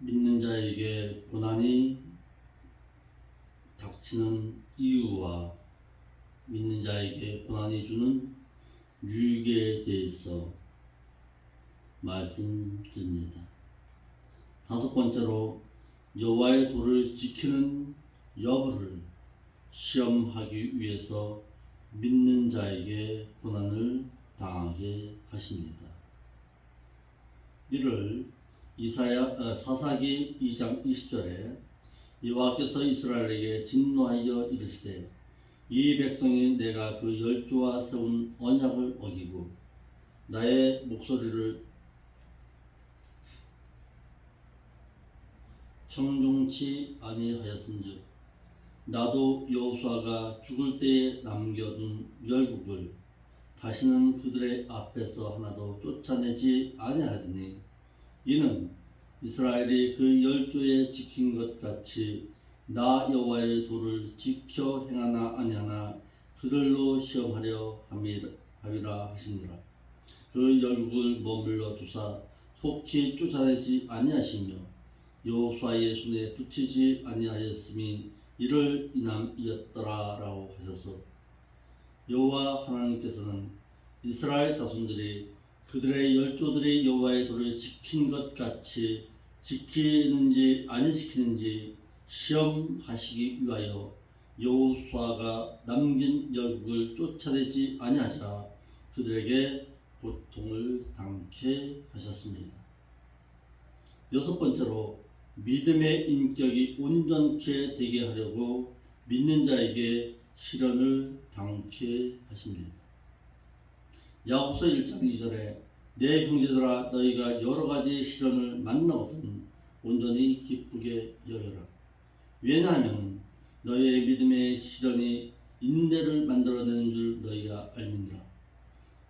믿는 자에게 고난이 닥치는 이유와 믿는 자에게 고난이 주는 유익에 대해서 말씀드립니다. 다섯 번째로 여호와의 도를 지키는 여부를 시험하기 위해서 믿는 자에게 고난을 당하게 하십니다. 이를 사사기 2장 20절에 여호와께서 이스라엘에게 진노하여 이르시되 이 백성이 내가 그 열조와 세운 언약을 어기고 나의 목소리를 청종치 아니하였은즉 나도 여호수아가 죽을 때에 남겨둔 열국을 다시는 그들의 앞에서 하나도 쫓아내지 아니하리니 이는 이스라엘이 그 열조에 지킨 것 같이 나 여호와의 도를 지켜 행하나 아니하나 그들로 시험하려 함이라 하시니라. 그 열국을 머물러 두사 속히 쫓아내지 아니하시며 여호수아의 손에 붙이지 아니하였음이 이를 인함이었더라라고 하셔서 여호와 하나님께서는 이스라엘 자손들이 그들의 열조들이 여호와의 도를 지킨 것 같이 지키는지 안 지키는지 시험하시기 위하여 여호수아가 남긴 열국을 쫓아내지 아니하자 그들에게 고통을 당케 하셨습니다. 여섯 번째로 믿음의 인격이 온전케 되게 하려고 믿는 자에게 시련을 당케 하십니다. 야고보서 1장 2절에 내 형제들아 너희가 여러가지 시련을 만나거든 온전히 기쁘게 여겨라. 왜냐하면 너희의 믿음의 시련이 인내를 만들어내는 줄 너희가 알미니라.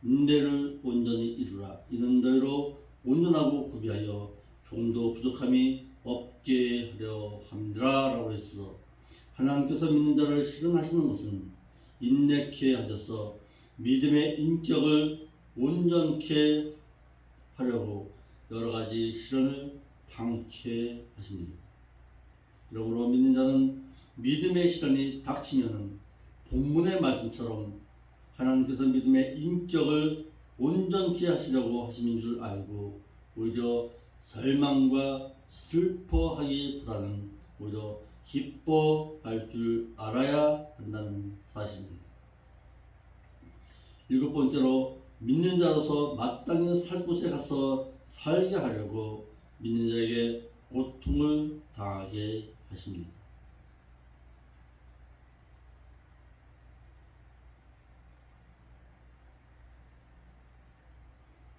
인내를 온전히 이루라. 이는 너희로 온전하고 구비하여 좀도 부족함이 없게 하려 함이라 라고 했어. 하나님께서 믿는 자를 시련하시는 것은 인내케 하셔서 믿음의 인격을 온전케 하려고 여러가지 시련을 당케 하십니다. 그러므로 믿는 자는 믿음의 시련이 닥치면 본문의 말씀처럼 하나님께서 믿음의 인격을 온전케 하시려고 하심인 줄 알고 오히려 절망과 슬퍼하기보다는 오히려 기뻐할 줄 알아야 한다는 사실입니다. 일곱 번째로 믿는 자로서 마땅히 살 곳에 가서 살게 하려고 믿는 자에게 고통을 당하게 하십니다.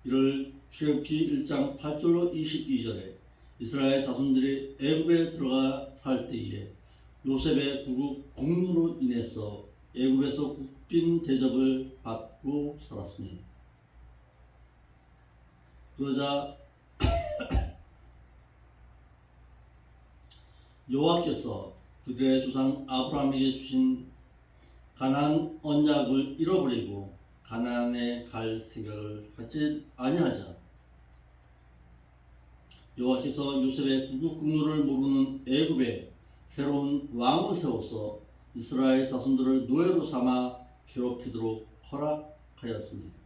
이를 출애굽기 1장 8절로 22절에 이스라엘 자손들이 애굽에 들어가 살 때에 요셉의 구국 공로로 인해서 애굽에서 국빈 대접을 받고 살았습니다. 그러자 여호와께서 그들의 조상 아브라함에게 주신 가나안 언약을 잃어버리고 가나안에 갈 생각을 하지 아니하자 여호와께서 요셉의 구국 공로를 모르는 애굽에 새로운 왕을 세워서 이스라엘 자손들을 노예로 삼아 괴롭히도록 허락하였습니다.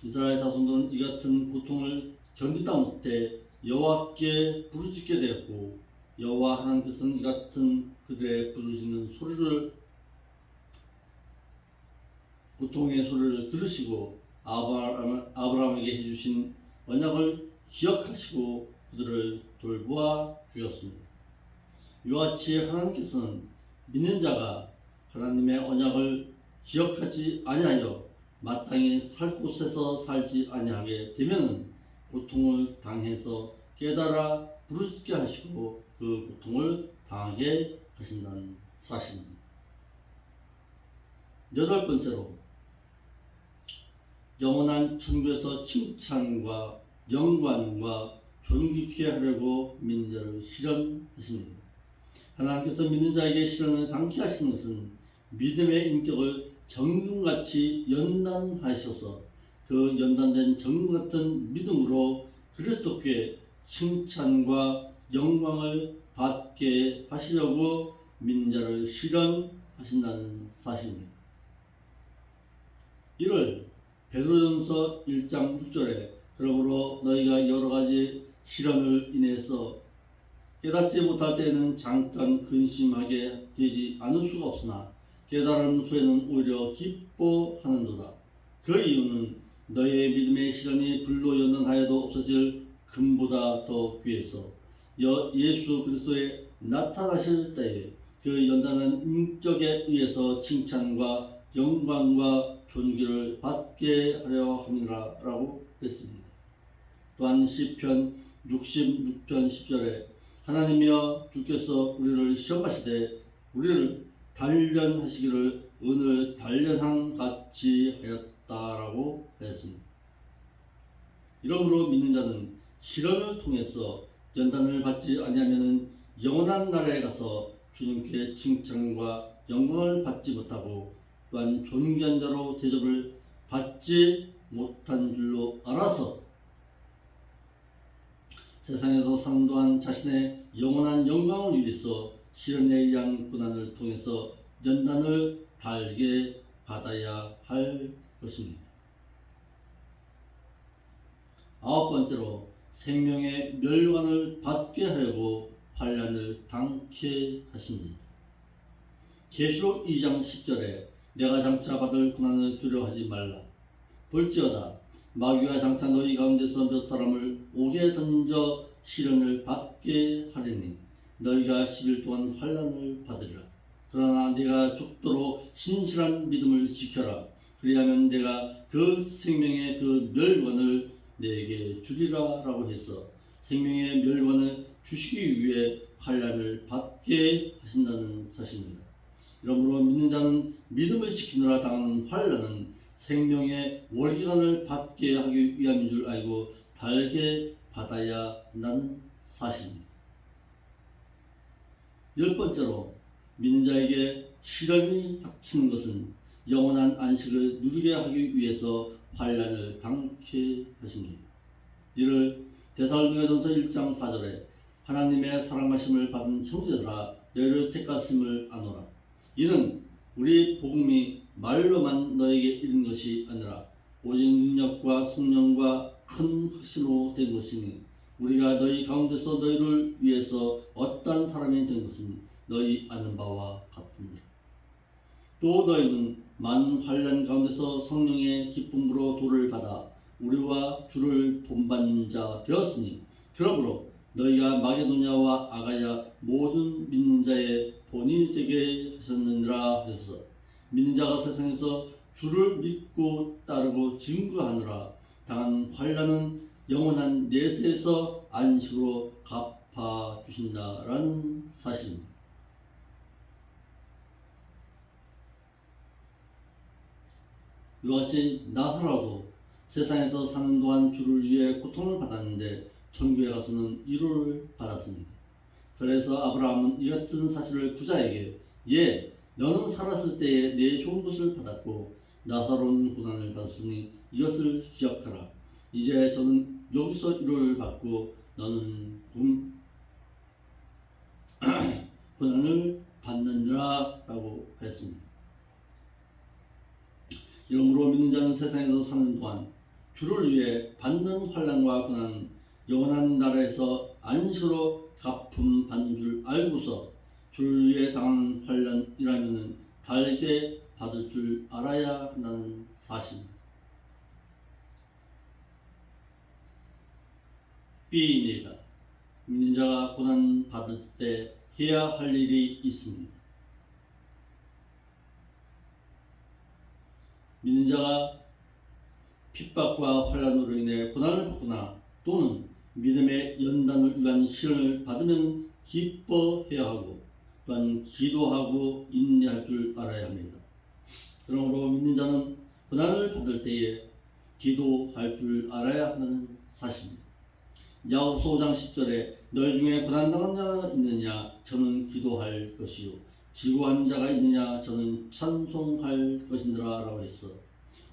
이스라엘 자손들은 이 같은 고통을 견디다 못해 여호와께 부르짖게 되었고 여호와 하나님께서는 이 같은 그들의 부르짖는 소리를 고통의 소리를 들으시고 아브라함에게 해주신 언약을 기억하시고 그들을 돌보아 주셨습니다. 이와 같이 하나님께서는 믿는 자가 하나님의 언약을 기억하지 아니하여 마땅히 살 곳에서 살지 아니하게 되면 고통을 당해서 깨달아 부르짖게 하시고 그 고통을 당하게 하신다는 사실입니다. 여덟 번째로 영원한 천국에서 칭찬과 영광과 존귀케 하려고 믿는 자를 시련하십니다. 하나님께서 믿는 자에게 시련을 당케 하시는 것은 믿음의 인격을 정금같이 연단하셔서 그 연단된 정금 같은 믿음으로 그리스도께 칭찬과 영광을 받게 하시려고 믿는 자를 실현하신다는 사실입니다. 이를 베드로전서 1장 6절에 그러므로 너희가 여러 가지 시련을 인해서 깨닫지 못할 때에는 잠깐 근심하게 되지 않을 수가 없으나 깨달은 후에는 오히려 기뻐하는도다. 그 이유는 너희의 믿음의 시련이 불로 연단하여도 없어질 금보다 더 귀해서 예수 그리스도의 나타나실 때에 그 연단한 인격에 의해서 칭찬과 영광과 존귀를 받게 하려 함이라 라고 했습니다. 또한 시편 66편 10절에 하나님이여 주께서 우리를 시험하시되 우리를 단련하시기를 은을 단련한 같이 하였다라고 하였습니다. 이러므로 믿는 자는 시련을 통해서 연단을 받지 아니하면 영원한 나라에 가서 주님께 칭찬과 영광을 받지 못하고 또한 존귀한 자로 대접을 받지 못한 줄로 알아서 세상에서 사는 동안 자신의 영원한 영광을 위해서 시련에 의한 고난을 통해서 연단을 달게 받아야 할 것입니다. 아홉 번째로 생명의 멸관을 받게 하려고 환난을 당케 하십니다. 계시록 2장 10절에 내가 장차 받을 고난을 두려워하지 말라. 볼지어다 마귀가 장차 너희 가운데서 몇 사람을 옥에 던져 시련을 받게 하리니 너희가 10일 동안 환난을 받으리라. 그러나 네가 죽도록 신실한 믿음을 지켜라. 그리하면 내가 그 생명의 그 멸관을 내게 주리라 라고 해서 생명의 멸관을 주시기 위해 환난을 받게 하신다는 사실입니다. 이러므로 믿는 자는 믿음을 지키느라 당하는 환난은 생명의 월기관을 받게 하기 위함인 줄 알고 달게 받아야 한다는 사실입니다. 열 번째로 믿는 자에게 시련이 닥치는 것은 영원한 안식을 누리게 하기 위해서 환난을 당케 하십니다. 이를 데살로니가전서 1장 4절에 하나님의 사랑하심을 받은 형제들아 너희를 택하심을 아노라. 이는 우리 복음이 말로만 너에게 이른 것이 아니라 오직 능력과 성령과 큰 확신으로 된 것이니 우리가 너희 가운데서 너희를 위해서 어떠한 사람이 된 것은 너희 아는 바와 같은데 또 너희는 많은 환난 가운데서 성령의 기쁨으로 도를 받아 우리와 주를 본받는 자 되었으니 그러므로 너희가 마게도냐와 아가야 모든 믿는 자의 본인이 되게 하셨느니라 하셔서 믿는 자가 세상에서 주를 믿고 따르고 증거하느라 당한 환난은 영원한 내세에서 안식으로 갚아 주신다라는 사실입니다. 이와 같이 나사로도 세상에서 사는 동안 주를 위해 고통을 받았는데 천국에 가서는 위로를 받았습니다. 그래서 아브라함은 이 같은 사실을 부자에게 너는 살았을 때에 내 좋은 것을 받았고 나사로는 고난을 받았으니 이것을 기억하라. 이제 저는 여기서 위로를 받고 너는 고난을 받느니라 라고 하였습니다. 이러므로 믿는 자는 세상에서 사는 동안 주를 위해 받는 환난과 고난은 영원한 나라에서 안식으로 갚음 받는 줄 알고서 주를 위해 당하는 환난이라면 달게 받을 줄 알아야 한다는 사실입니다. B입니다. 믿는 자가 고난 받을 때 해야 할 일이 있습니다. 믿는 자가 핍박과 환난으로 인해 고난을 받거나 또는 믿음의 연단을 위한 시련을 받으면 기뻐해야 하고 또한 기도하고 인내할 줄 알아야 합니다. 그러므로 믿는 자는 고난을 받을 때에 기도할 줄 알아야 한다는 사실입니다. 야고보서 5장 10절에 너희 중에 고난당한 자가 있느냐 저는 기도할 것이요 지루한 자가 있느냐 저는 찬송할 것이니라 라고 했어.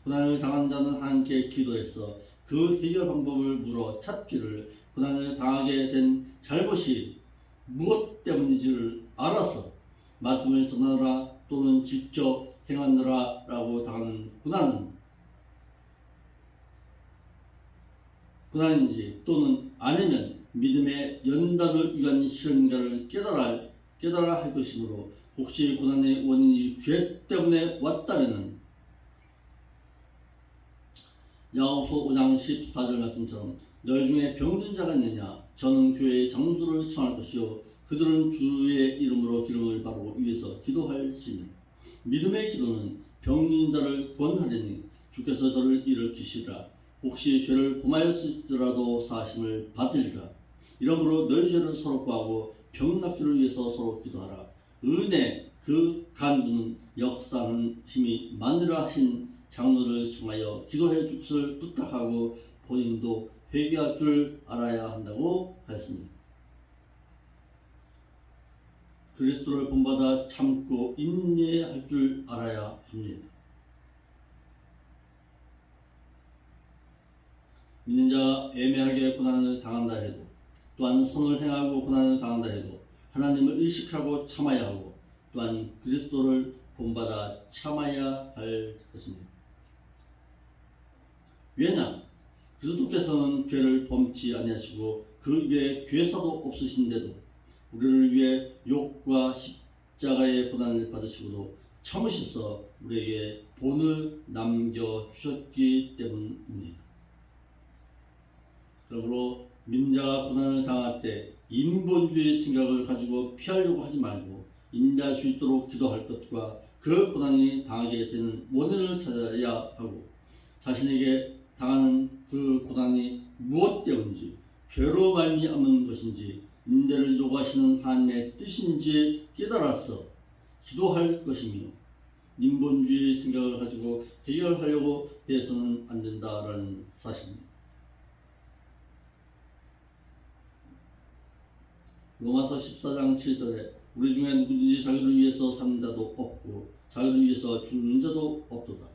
고난을 당한 자는 하나님께 기도해서 그 해결 방법을 물어 찾기를, 고난을 당하게 된 잘못이 무엇 때문인지를 알아서 말씀을 전하라 또는 직접 행하느라라고 당하는 고난인지 또는 아니면 믿음의 연단을 위한 시련인가를 깨달아야 할 것이므로, 혹시 고난의 원인이 죄 때문에 왔다면 야고보서 5장 14절 말씀처럼 너희 중에 병든 자가 있느냐, 저는 교회의 장로들을 청할 것이요 그들은 주의 이름으로 기름을 바르고 위해서 기도할지니, 믿음의 기도는 병든 자를 구원하려니 주께서 저를 일으키시리라. 혹시 죄를 범하였을지라도 사하심을 받으리라. 이러므로 너희 죄를 서로 구하고 병 낫기를 위해서 서로 기도하라. 은혜 그 간구는 역사하는 힘이 많으라 하신 장로를 청하여 기도해 주길 부탁하고 본인도 회개할 줄 알아야 한다고 하였습니다. 그리스도를 본받아 참고 인내할 줄 알아야 합니다. 믿는 자가 애매하게 고난을 당한다 해도, 또한 선을 행하고 고난을 당한다 해도 하나님을 의식하고 참아야 하고, 또한 그리스도를 본받아 참아야 할 것입니다. 왜냐? 그리스도께서는 죄를 범치 아니하시고 그 입에 괴사도 없으신데도 우리를 위해 욕과 십자가의 고난을 받으시고도 참으셔서 우리에게 본을 남겨주셨기 때문입니다. 그러므로 믿는 자가 고난을 당할 때 인본주의 생각을 가지고 피하려고 하지 말고 인내할 수 있도록 기도할 것과 그 고난이 당하게 되는 원인을 찾아야 하고, 자신에게 당하는 그 고난이 무엇 때문인지, 죄로 말미암은 것인지, 인내를 요구하시는 하나님의 뜻인지 깨달아서 기도할 것이며, 인본주의 생각을 가지고 해결하려고 해서는 안 된다라는 사실입니다. 로마서 14장 7절에 우리 중에 누구든지 자기를 위해서 사는 자도 없고 자기를 위해서 죽는 자도 없도다.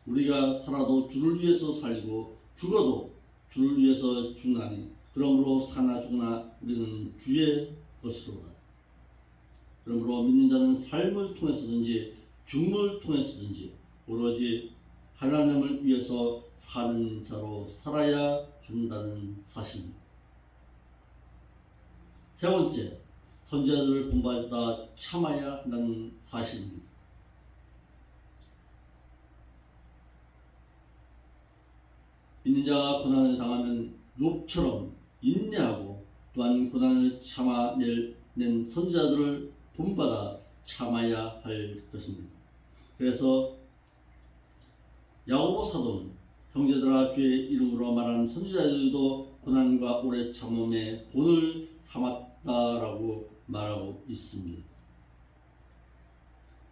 우리가 살아도 주를 위해서 살고 죽어도 주를 위해서 죽나니 그러므로 사나 죽으나 우리는 주의 것이로다. 그러므로 믿는 자는 삶을 통해서든지 죽음을 통해서든지 오로지 하나님을 위해서 사는 자로 살아야 한다는 사실입니다. 세 번째, 선지자들을 본받아 참아야 한다는 사실입니다. 믿는 자가 고난을 당하면 욥처럼 인내하고 또한 고난을 참아낸 선지자들을 본받아 참아야 할 것입니다. 그래서 야고보 사도는 형제들아 주의 이름으로 말하는 선지자들도 고난과 오래 참음의 본을 삼았다라고 말하고 있습니다.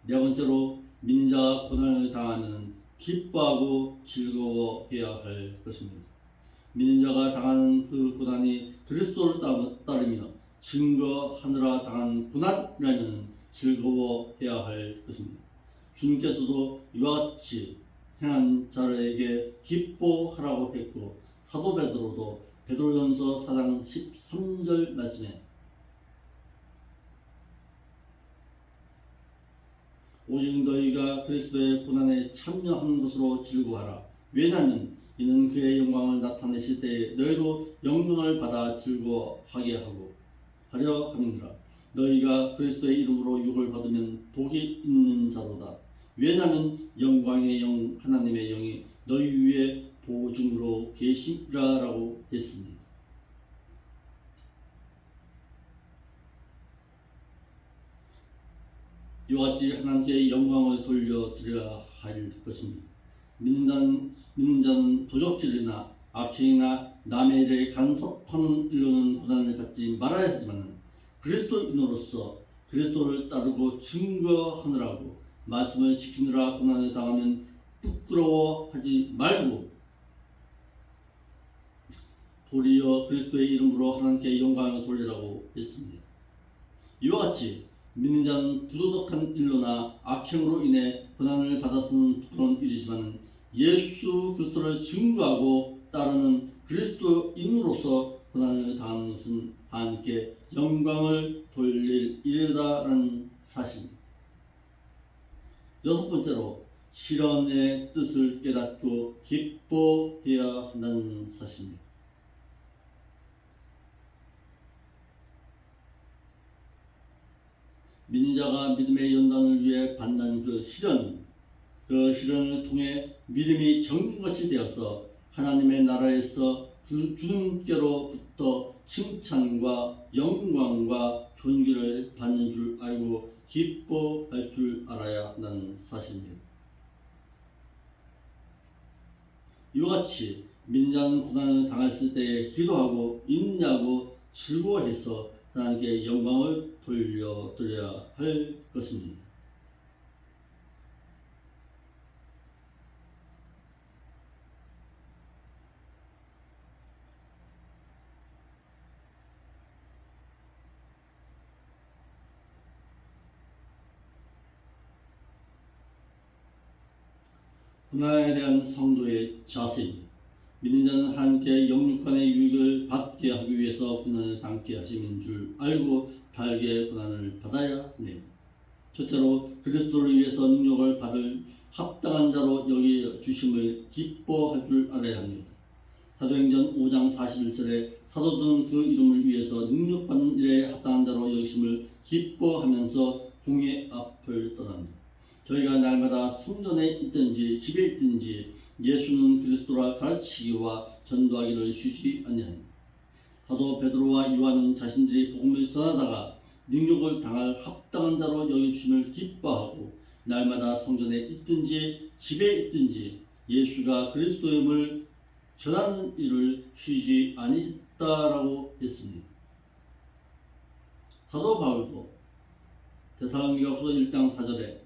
네 번째로, 믿는 자가 고난을 당하면 기뻐하고 즐거워해야 할 것입니다. 믿는 자가 당하는 그 고난이 그리스도를 따르며 증거하느라 당한 고난이라면 즐거워해야 할 것입니다. 주님께서도 이와 같이 행한 자들에게 기뻐하라고 했고, 사도 베드로도 베드로전서 4장 13절 말씀에 오직 너희가 그리스도의 고난에 참여하는 것으로 즐거워하라. 왜냐하면 이는 그의 영광을 나타내실 때에 너희도 영광을 받아 즐거워하게 하려 함이니라. 너희가 그리스도의 이름으로 욕을 받으면 복이 있는 자로다. 왜냐하면 영광의 영 하나님의 영이 너희 위에 보증으로 계시라라고 했습니다. 이와 같이 하나님께 영광을 돌려드려야 할 것입니다. 믿는 자는 도적질이나 악행이나 남의 일에 간섭하는 일로는 고난을 갖지 말아야 하지만, 그리스도인으로서 그리스도를 따르고 증거하느라고 말씀을 지키느라 고난을 당하면 부끄러워하지 말고 도리어 그리스도의 이름으로 하나님께 영광을 돌리라고 했습니다. 이와 같이 믿는 자는 부도덕한 일로나 악행으로 인해 고난을 받았으면 그런 일이지만, 예수 그리스도를 증거하고 따르는 그리스도인으로서 고난을 당하는 것은 하나님께 영광을 돌릴 일이다라는 사실입니다. 여섯 번째로 시련의 뜻을 깨닫고 기뻐해야 한다는 사실입니다. 믿는 자가 믿음의 연단을 위해 받는 그 시련을 통해 믿음이 정금같이 되어서 하나님의 나라에서 그 주님께로부터 칭찬과 영광과 존귀를 받는 줄 알고 기뻐할 줄 알아야 한다는 사실입니다. 이와 같이 믿는 자는 고난을 당했을 때에 기도하고 인내하고 즐거워해서 하나님께 영광을 돌려드려야 할 것입니다. 고난에 대한 성도의 자세입니다. 믿는 자는 하나님께 영육간의 유익을 받게 하기 위해서 고난을 당케 하심인 줄 알고 달게 고난을 받아야 합니다. 첫째로 그리스도를 위해서 능력을 받을 합당한 자로 여기 주심을 기뻐할 줄 알아야 합니다. 사도행전 5장 41절에 사도들은 그 이름을 위해서 능력받는 일에 합당한 자로 여기심을 기뻐하면서 공의 앞을 떠난다. 저희가 날마다 성전에 있든지 집에 있든지 예수는 그리스도라 가르치기와 전도하기를 쉬지 아니합니다. 사도 베드로와 요한은 자신들이 복음을 전하다가 능력을 당할 합당한 자로 여기심을 기뻐하고 날마다 성전에 있든지 집에 있든지 예수가 그리스도임을 전하는 일을 쉬지 아니했다라고 했습니다. 사도 바울도 데살로니가후서 1장 4절에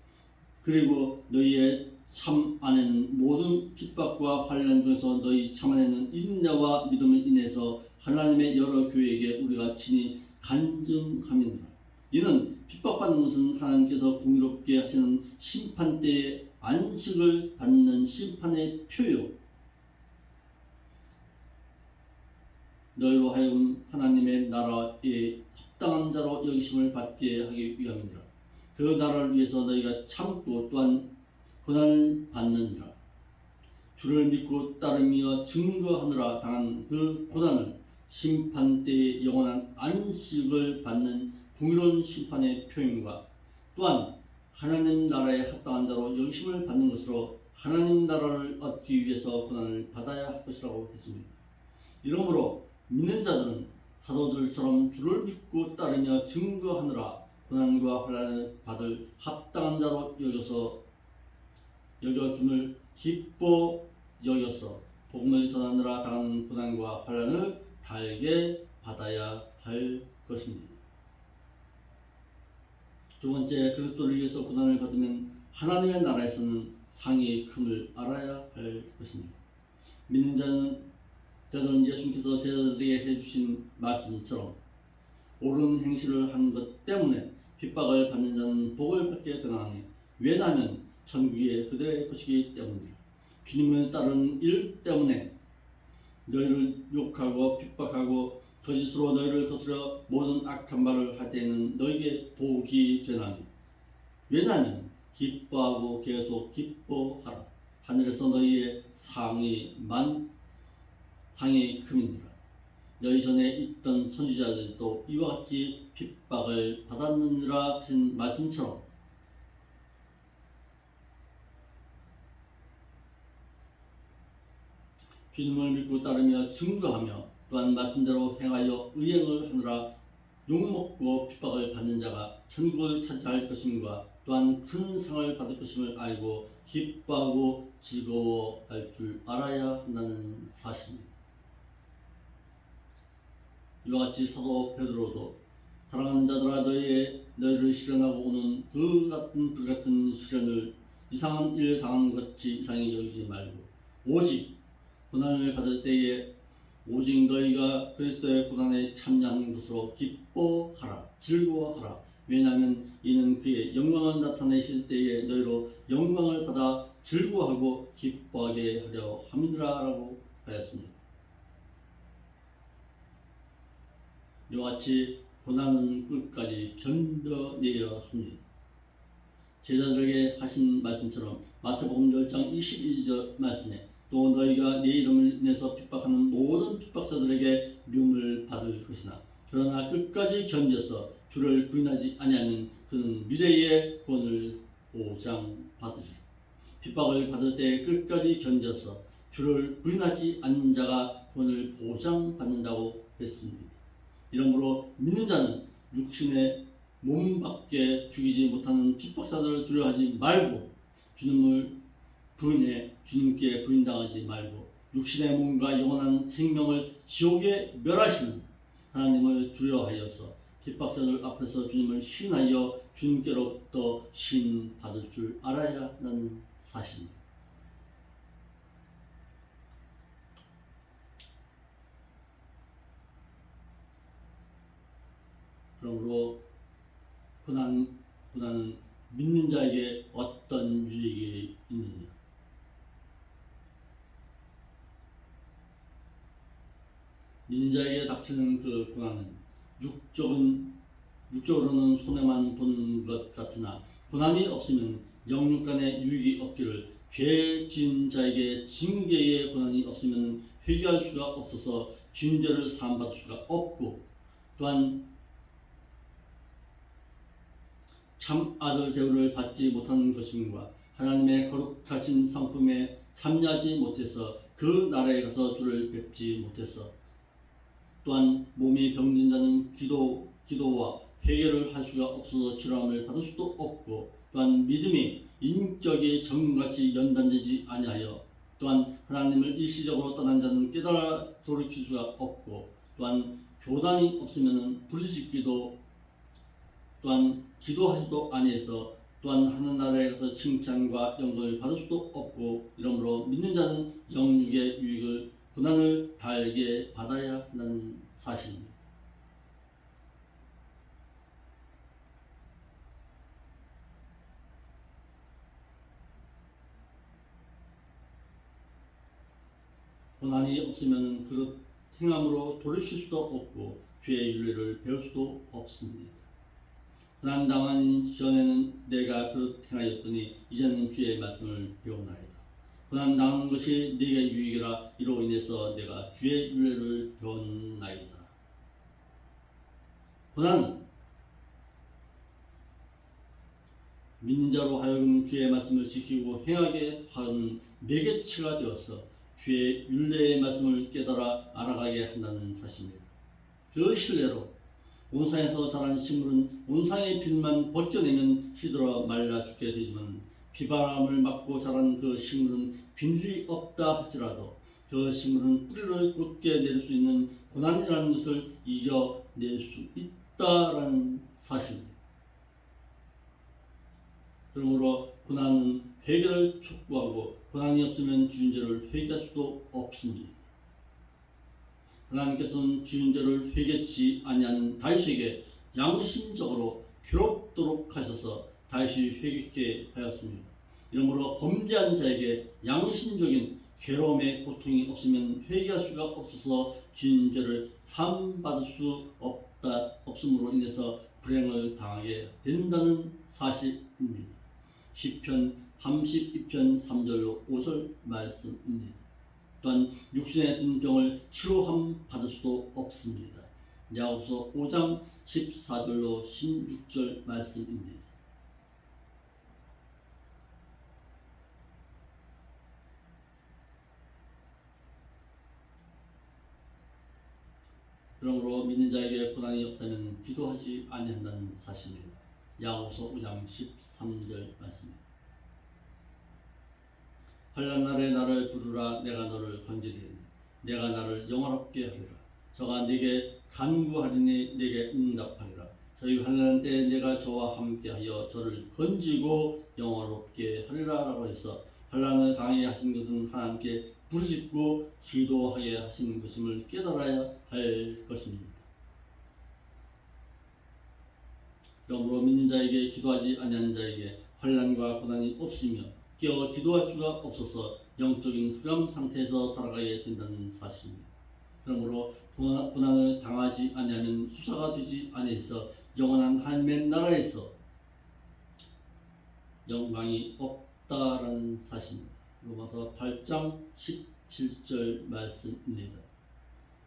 그리고 너희의 참 안에는 모든 핍박과 환난 중에서 너희 참 안에는 인내와 믿음을 인해서 하나님의 여러 교회에게 우리가 친히 간증함이니라. 이는 핍박받는 것은 하나님께서 공의롭게 하시는 심판 때에 안식을 받는 심판의 표요, 너희로 하여금 하나님의 나라에 합당한 자로 여기심을 받게 하기 위함이니라. 그 나라를 위해서 너희가 참고 또한 고난을 받느니라. 주를 믿고 따르며 증거하느라 당한 그 고난을 심판 때의 영원한 안식을 받는 공의로운 심판의 표현과 또한 하나님 나라에 합당한 자로 여기심을 받는 것으로 하나님 나라를 얻기 위해서 고난을 받아야 할 것이라고 했습니다. 이러므로 믿는 자들은 사도들처럼 주를 믿고 따르며 증거하느라 고난과 환난을 받을 합당한 자로 여겨줌을 기뻐 여겨서 복음을 전하느라 당하는 고난과 환난을 달게 받아야 할 것입니다. 두 번째, 그리스도를 위해서 고난을 받으면 하나님의 나라에서는 상의 큼을 알아야 할 것입니다. 믿는 자는 때로는 예수님께서 제자들에게 해주신 말씀처럼 옳은 행실을 한 것 때문에 핍박을 받는 자는 복을 받게 되나니 왜냐하면 천국이 그들의 것이기 때문이라. 주님을 따르는 일 때문에 너희를 욕하고 핍박하고 거짓으로 너희를 거스려 모든 악한 말을 할 때에는 너희에게 복이 되나니 왜냐하면 기뻐하고 계속 기뻐하라. 하늘에서 너희의 상이 큼이니라. 너희 전에 있던 선지자들도 이와 같이 핍박을 받았느니라 하신 말씀처럼 주님을 믿고 따르며 증거하며 또한 말씀대로 행하여 의행을 하느라 욕먹고 핍박을 받는 자가 천국을 차지할 것임과 또한 큰 상을 받을 것임을 알고 기뻐하고 즐거워할 줄 알아야 한다는 사실입니다. 이와 같이 사도 베드로도 사랑하는 자들아 너희를 시련하고 오는 불같은 시련을 이상한 일을 당하는 것 같이 이상히 여기지 말고 오직 고난을 받을 때에 오직 너희가 그리스도의 고난에 참여하는 것으로 기뻐하라, 즐거워하라. 왜냐하면 이는 그의 영광을 나타내실 때에 너희로 영광을 받아 즐거워하고 기뻐하게 하려 함이라라고 하였습니다. 이와 같이 고난은 끝까지 견뎌내야 합니다. 제자들에게 하신 말씀처럼 마태복음 10장 22절 말씀에 또 너희가 내 이름을 인해서 핍박하는 모든 핍박자들에게 미움을 받을 것이나 그러나 끝까지 견뎌서 주를 부인하지 아니하면 그는 미래의 구원을 보장받으리라. 핍박을 받을 때 끝까지 견뎌서 주를 부인하지 않는 자가 구원을 보장받는다고 했습니다. 이러므로 믿는 자는 육신의 몸밖에 죽이지 못하는 핍박사들을 두려워하지 말고 주님을 부인해 주님께 부인당하지 말고 육신의 몸과 영원한 생명을 지옥에 멸하시는 하나님을 두려워하여서 핍박사들 앞에서 주님을 신하여 주님께로부터 신받을 줄 알아야 한다는 사실입니다. 그러므로 고난은 믿는 자에게 어떤 유익이 있느냐? 믿는 자에게 닥치는 그 고난은 육적으로는 손해만 보는 것 같으나 고난이 없으면 영육 간의 유익이 없기를 죄 지은 자에게 징계의 고난이 없으면 회개할 수가 없어서 죄인죄를 사함받을 수가 없고 또한 참 아들 대우를 받지 못하는 것임과 하나님의 거룩하신 성품에 참여하지 못해서 그 나라에 가서 주를 뵙지 못해서 또한 몸이 병든 자는 기도와 회개를 할 수가 없어서 치료함을 받을 수도 없고 또한 믿음이 인격이 정금같이 연단되지 아니하여 또한 하나님을 일시적으로 떠난 자는 깨달아 돌이킬 수가 없고 또한 교단이 없으면 부르짖기도 또한 기도하지도 아니해서 또한 하늘나라에 가서 칭찬과 영광을 받을 수도 없고 이러므로 믿는 자는 영육의 유익을 고난을 달게 받아야 한다는 사실입니다. 고난이 없으면 그 행함으로 돌이킬 수도 없고 주의 윤리를 배울 수도 없습니다. 고난 당하는 전에는 내가 그릇 행하였더니 이제는 주의 말씀을 배우나이다. 고난 당하는 것이 네게 유익이라 이로 인해서 내가 주의 윤례를 배웠나이다. 고난은 믿는 자로 하여금 주의 말씀을 지키고 행하게 하는 매개체가 되어서 주의 윤례의 말씀을 깨달아 알아가게 한다는 사실입니다. 그 신뢰로 온상에서 자란 식물은 온상의 빛만 벗겨내면 시들어 말라 죽게 되지만 비바람을 맞고 자란 그 식물은 빈일이 없다 할지라도 그 식물은 뿌리를 곧게 낼 수 있는 고난이라는 것을 이겨낼 수 있다라는 사실입니다. 그러므로 고난은 회개를 촉구하고 고난이 없으면 주인죄를 회개할 수도 없습니다. 하나님께서는 주인죄를 회개치 아니하는 다윗에게 양심적으로 괴롭도록 하셔서 다윗이 회개케 하였습니다. 이러므로 범죄한 자에게 양심적인 괴로움의 고통이 없으면 회개할 수가 없어서 주인죄를 사함받을 수 없음으로 인해서 불행을 당하게 된다는 사실입니다. 시편 32편 3절로 5절 말씀입니다. 또한 육신에 든 병을 치료함 받을 수도 없습니다. 야고보서 5장 14절로 16절 말씀입니다. 그러므로 믿는 자에게 고난이 없다면 기도하지 아니한다는 사실입니다. 야고보서 5장 13절 말씀입니다. 환난 날에 나를 부르라. 내가 너를 건지리니 내가 나를 영화롭게 하리라. 저가 네게 간구하리니 네게 응답하리라. 저희 환난 때 내가 저와 함께하여 저를 건지고 영화롭게 하리라라고 해서 환난을 당하게 하신 것은 하나님께 부르짖고 기도하게 하신 것임을 깨달아야 할 것입니다. 그러므로 믿는 자에게 기도하지 아니하는 자에게 환난과 고난이 없으며 깨어 기도할 수가 없어서 영적인 흑암 상태에서 살아가게 된다는 사실입니다. 그러므로 고난을 당하지 아니하면 후사가 되지 아니해서 영원한 하나님의 나라에서 영광이 없다라는 사실입니다. 로마서 8장 17절 말씀입니다.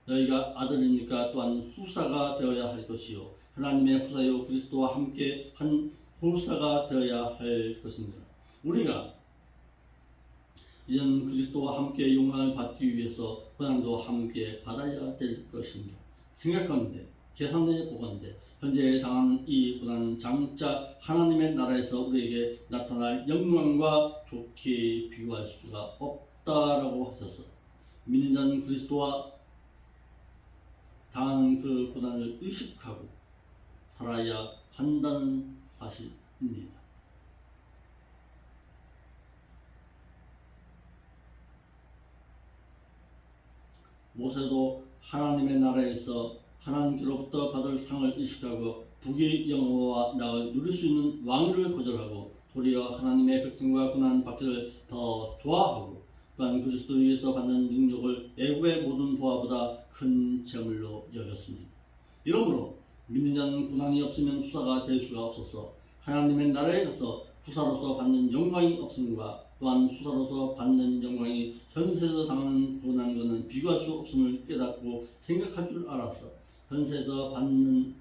너희가 아들이니까 또한 후사가 되어야 할 것이요 하나님의 후사요 그리스도와 함께 한 후사가 되어야 할 것입니다. 우리가 이전 그리스도와 함께 영광을 받기 위해서 고난도 함께 받아야 될 것입니다. 생각하는데 계산해 보건대 현재 당하는 이 고난은 장차 하나님의 나라에서 우리에게 나타날 영광과 좋게 비교할 수가 없다라고 하셔서 믿는 자는 그리스도와 당하는 그 고난을 의식하고 살아야 한다는 사실입니다. 모세도 하나님의 나라에서 하나님께로부터 받을 상을 의식하고 부귀 영화와 낙을 누릴 수 있는 왕위를 거절하고 도리어 하나님의 백성과 고난 받기를 더 좋아하고 또한 그리스도를 위해서 받는 능력을 애굽의 모든 보화보다 큰 재물로 여겼습니다. 이러므로 믿는 자는 고난이 없으면 후사가 될 수가 없어서 하나님의 나라에 가서 후사로서 받는 영광이 없음과 또한 후사로서 받는 영광이 현세에서 당하는 고난과는 비교할 수 없음을 깨닫고 생각할 줄 알아서 현세에서 받는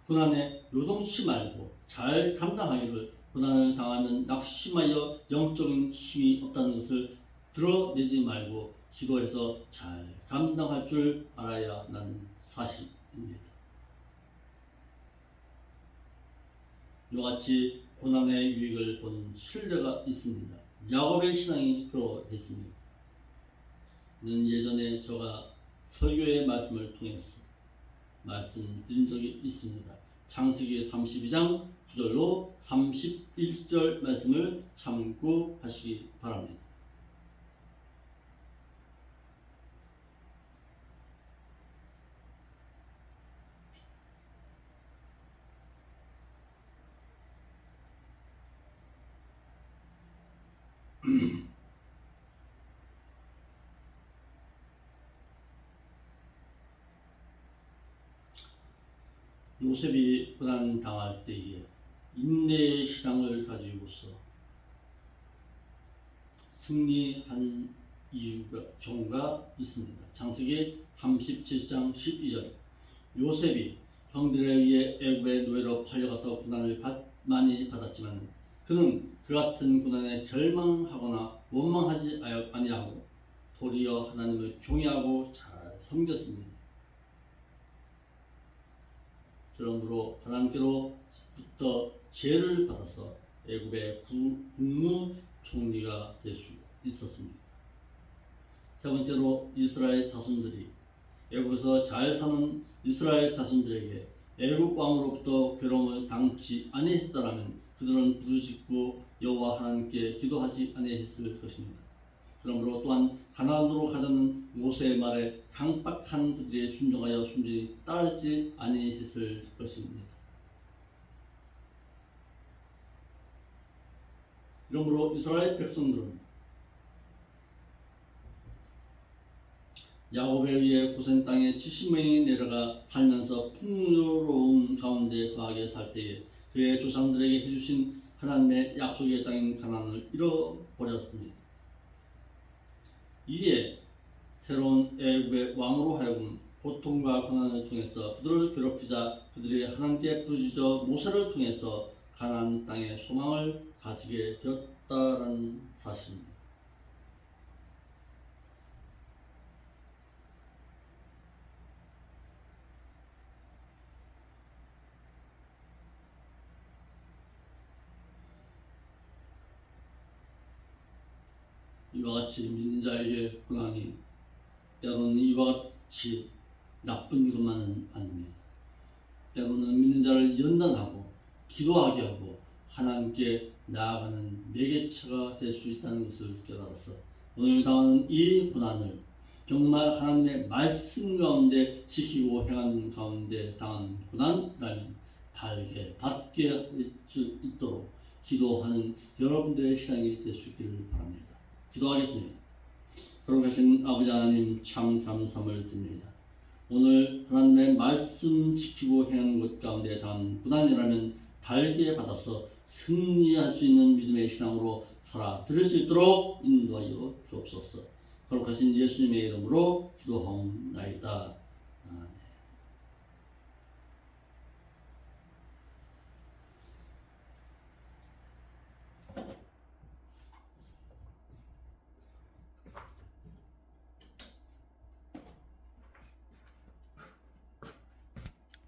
고난에 요동치 말고 잘 감당하기를 고난을 당하면 낙심하여 영적인 힘이 없다는 것을 드러내지 말고 기도해서 잘 감당할 줄 알아야 하는 사실입니다. 이와 같이 고난의 유익을 본 신뢰가 있습니다. 야곱의 신앙이 그러했습니다. 는 예전에 제가 설교의 말씀을 통해서 말씀드린 적이 있습니다. 창세기 32장 9절로 31절 말씀을 참고하시기 바랍니다. 요셉이 고난 당할 때에 인내의 신앙을 가지고서 승리한 경우가 있습니다. 창세기 37장 12절 요셉이 형들에 의해 애굽의 노예로 팔려가서 고난을 많이 받았지만 그는 그 같은 고난에 절망하거나 원망하지 아니하고 도리어 하나님을 경외하고 잘 섬겼습니다. 그러므로 하나님께로부터 지혜를 받아서 애굽의 국무총리가 될 수 있었습니다. 세 번째로 이스라엘 자손들이 애굽에서 잘 사는 이스라엘 자손들에게 애굽 왕으로부터 괴로움을 당치 아니했더라면 그들은 부르짖고 여호와 하나님께 기도하지 아니했을 것입니다. 그러므로 또한 가나안으로 가자는 모세의 말에 강박한 그들의 순종하여 순전히 따르지 아니했을 것입니다. 이러므로 이스라엘 백성들은 야곱에 의해 고센 땅에 70명이 내려가 살면서 풍요로운 가운데 거하게 살 때에 그의 조상들에게 해주신 하나님의 약속의 땅인 가나안을 잃어버렸습니다. 이에 새로운 애굽의 왕으로 하여금 고통과 고난을 통해서 그들을 괴롭히자 그들이 하나님께 부르짖어 모세를 통해서 가나안 땅의 소망을 가지게 되었다라는 사실입니다. 이와 같이 믿는 자에게 고난이 때로는 이와 같이 나쁜 것만은 아닙니다. 때로는 믿는 자를 연단하고 기도하게 하고 하나님께 나아가는 매개체가 될 수 있다는 것을 깨달아서 오늘 당하는 이 고난을 정말 하나님의 말씀 가운데 지키고 행하는 가운데 당하는 고난이라면 달게 받게 할 수 있도록 기도하는 여러분들의 신앙이 될 수 있기를 바랍니다. 기도하겠습니다. 거룩하신 아버지 하나님, 참 감사함을 드립니다. 오늘 하나님의 말씀 지키고 행하는 것 가운데 단 고난이라면 달게 받아서 승리할 수 있는 믿음의 신앙으로 살아드릴 수 있도록 인도하여 주옵소서. 거룩하신 예수님의 이름으로 기도하옵나이다. 아멘.